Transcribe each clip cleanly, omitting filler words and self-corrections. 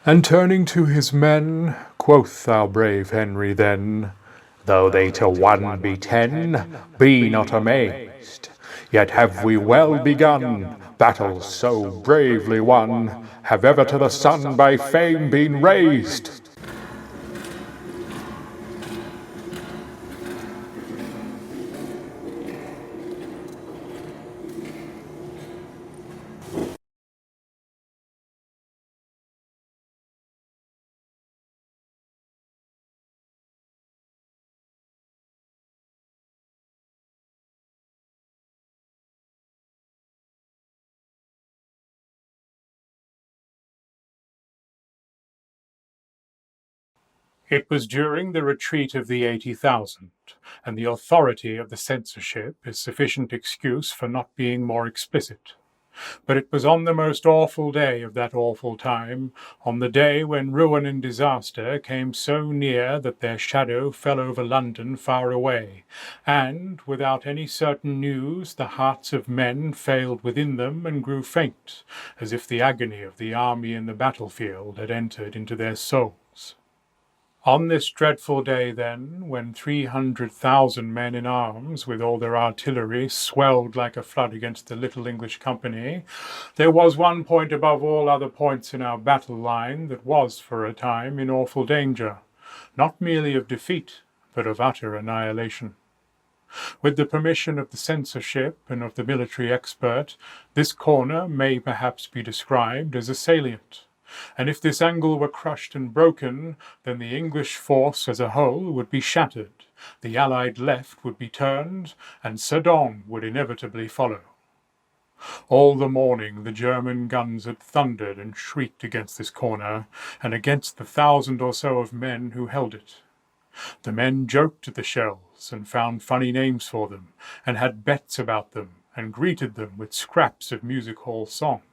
And turning to his men, quoth our brave Henry then, "Though they to one be 10, be not amazed. Yet have we well begun, battles so bravely won, have ever to the sun by fame been raised." It was during the retreat of the 80,000, and the authority of the censorship is sufficient excuse for not being more explicit. But it was on the most awful day of that awful time, on the day when ruin and disaster came so near that their shadow fell over London far away, and, without any certain news, the hearts of men failed within them and grew faint, as if the agony of the army in the battlefield had entered into their souls. On this dreadful day, then, when 300,000 men in arms, with all their artillery, swelled like a flood against the little English company, there was one point above all other points in our battle line that was, for a time, in awful danger, not merely of defeat, but of utter annihilation. With the permission of the censorship and of the military expert, this corner may perhaps be described as a salient. And if this angle were crushed and broken, then the English force as a whole would be shattered, the Allied left would be turned, and Sedan would inevitably follow. All the morning the German guns had thundered and shrieked against this corner, and against the 1,000 or so of men who held it. The men joked at the shells, and found funny names for them, and had bets about them, and greeted them with scraps of music-hall songs.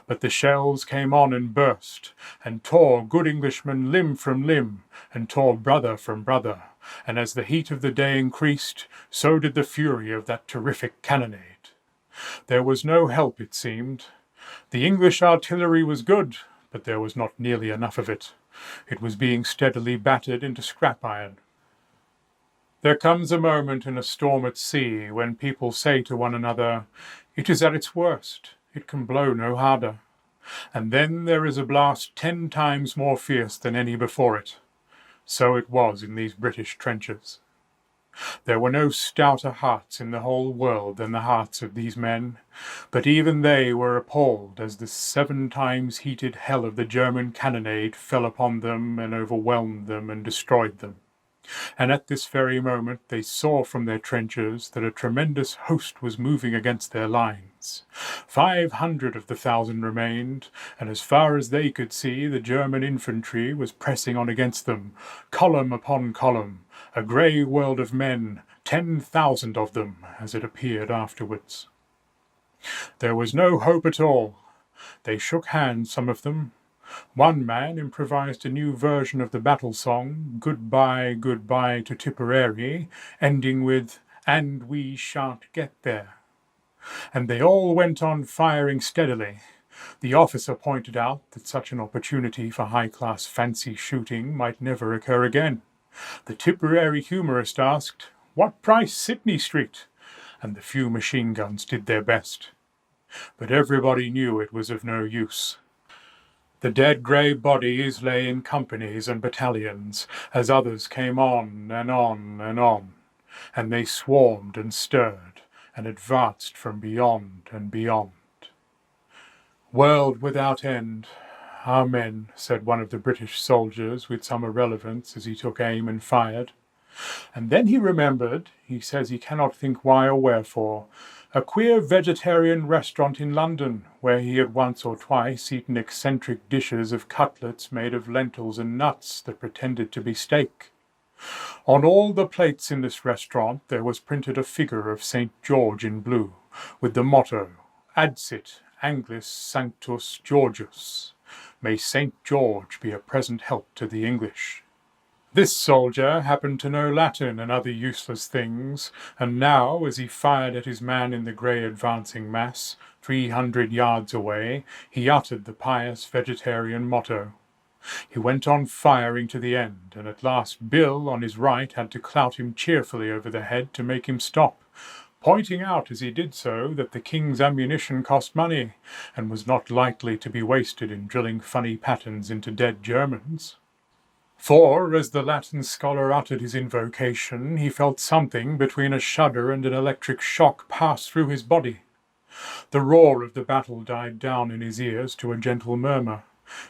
But the shells came on and burst, and tore good Englishmen limb from limb, and tore brother from brother, and as the heat of the day increased, so did the fury of that terrific cannonade. There was no help, it seemed. The English artillery was good, but there was not nearly enough of it. It was being steadily battered into scrap iron. There comes a moment in a storm at sea when people say to one another, "It is at its worst. It can blow no harder." And then there is a blast 10 times more fierce than any before it. So it was in these British trenches. There were no stouter hearts in the whole world than the hearts of these men, but even they were appalled as the 7 times heated hell of the German cannonade fell upon them and overwhelmed them and destroyed them. And at this very moment they saw from their trenches that a tremendous host was moving against their lines. 500 of the 1,000 remained, and as far as they could see the German infantry was pressing on against them, column upon column, a grey world of men, 10,000 of them, as it appeared afterwards. There was no hope at all. They shook hands, some of them. One man improvised a new version of the battle song, "Goodbye, Goodbye to Tipperary," ending with, "And we shan't get there." And they all went on firing steadily. The officer pointed out that such an opportunity for high-class fancy shooting might never occur again. The Tipperary humorist asked, "What price Sydney Street?" And the few machine guns did their best. But everybody knew it was of no use. The dead grey bodies lay in companies and battalions, as others came on and on and on, and they swarmed and stirred, and advanced from beyond and beyond. "World without end, amen," said one of the British soldiers with some irrelevance as he took aim and fired. And then he remembered, he says he cannot think why or wherefore, a queer vegetarian restaurant in London, where he had once or twice eaten eccentric dishes of cutlets made of lentils and nuts that pretended to be steak. On all the plates in this restaurant there was printed a figure of St. George in blue, with the motto, "Adsit Anglis Sanctus Georgius." May St. George be a present help to the English. This soldier happened to know Latin and other useless things, and now, as he fired at his man in the grey advancing mass, 300 yards away, he uttered the pious vegetarian motto. He went on firing to the end, and at last Bill, on his right, had to clout him cheerfully over the head to make him stop, pointing out as he did so that the king's ammunition cost money, and was not likely to be wasted in drilling funny patterns into dead Germans. For, as the Latin scholar uttered his invocation, he felt something between a shudder and an electric shock pass through his body. The roar of the battle died down in his ears to a gentle murmur.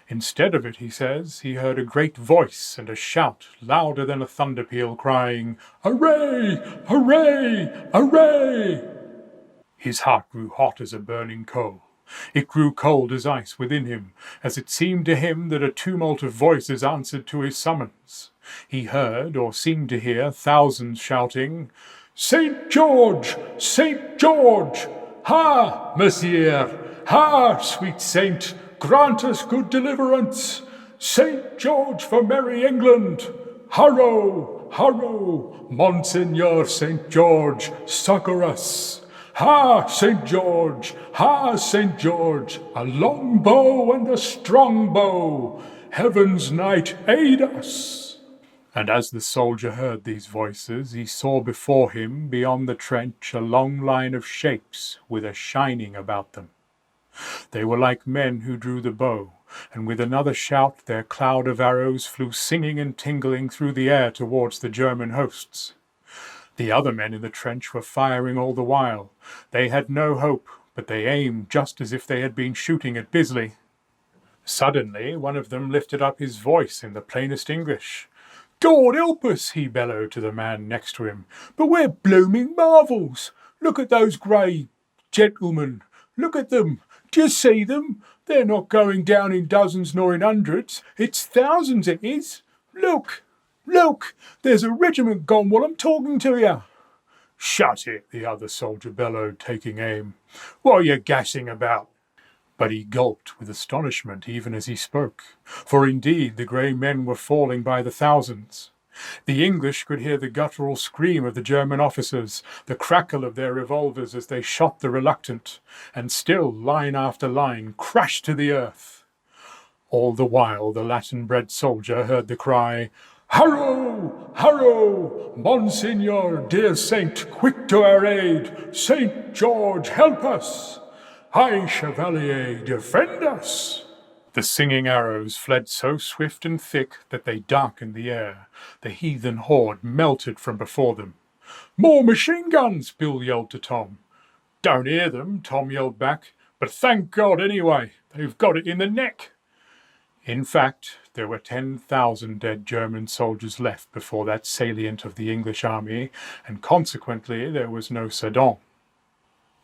Instead of it, he says, he heard a great voice and a shout, louder than a thunder peal, crying, "Hooray! Hooray! Hooray!" His heart grew hot as a burning coal. It grew cold as ice within him, as it seemed to him that a tumult of voices answered to his summons. He heard, or seemed to hear, thousands shouting, "St. George! St. George! Ha, Messieurs! Ha, sweet saint! Grant us good deliverance! St. George for merry England! Hurrah! Hurrah! Monseigneur St. George, succour us! Ha, St. George! Ha, St. George! A long bow and a strong bow! Heaven's knight, aid us!" And as the soldier heard these voices, he saw before him, beyond the trench, a long line of shapes with a shining about them. They were like men who drew the bow, and with another shout their cloud of arrows flew singing and tingling through the air towards the German hosts. The other men in the trench were firing all the while. They had no hope, but they aimed just as if they had been shooting at Bisley. Suddenly one of them lifted up his voice in the plainest English. "God help us," he bellowed to the man next to him, "but we're blooming marvels! Look at those grey gentlemen! Look at them! Do you see them? They're not going down in dozens nor in hundreds. It's thousands, it is! Look! Look! There's a regiment gone while I'm talking to you." "Shut it," the other soldier bellowed, taking aim. "What are you gassing about?" But he gulped with astonishment even as he spoke, for indeed the grey men were falling by the thousands. The English could hear the guttural scream of the German officers, the crackle of their revolvers as they shot the reluctant, and still line after line crashed to the earth. All the while the Latin-bred soldier heard the cry, "Hurrah! Hurrah! Monseigneur, dear saint, quick to our aid! St. George, help us! High Chevalier, defend us!" The singing arrows fled so swift and thick that they darkened the air. The heathen horde melted from before them. "More machine guns!" Bill yelled to Tom. "Don't hear them," Tom yelled back, "but thank God anyway, they've got it in the neck." In fact, there were 10,000 dead German soldiers left before that salient of the English army, and consequently there was no Sedan.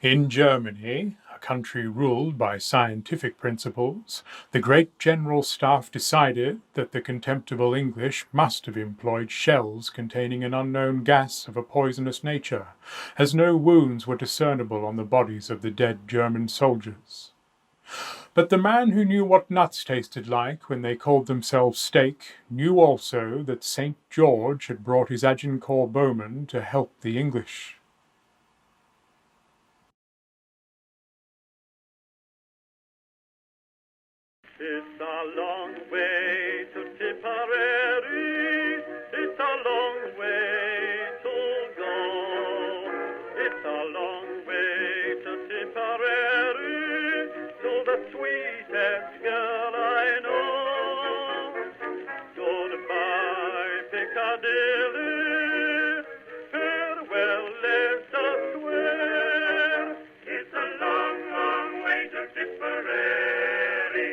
In Germany, a country ruled by scientific principles, the great General Staff decided that the contemptible English must have employed shells containing an unknown gas of a poisonous nature, as no wounds were discernible on the bodies of the dead German soldiers. But the man who knew what nuts tasted like when they called themselves steak knew also that St. George had brought his Agincourt Bowmen to help the English. It's a long way to Tipperary, it's a long way to go. It's a long way to Tipperary, to the sweetest girl I know. Goodbye, Piccadilly, farewell, Leicester Square. It's a long, long way to Tipperary.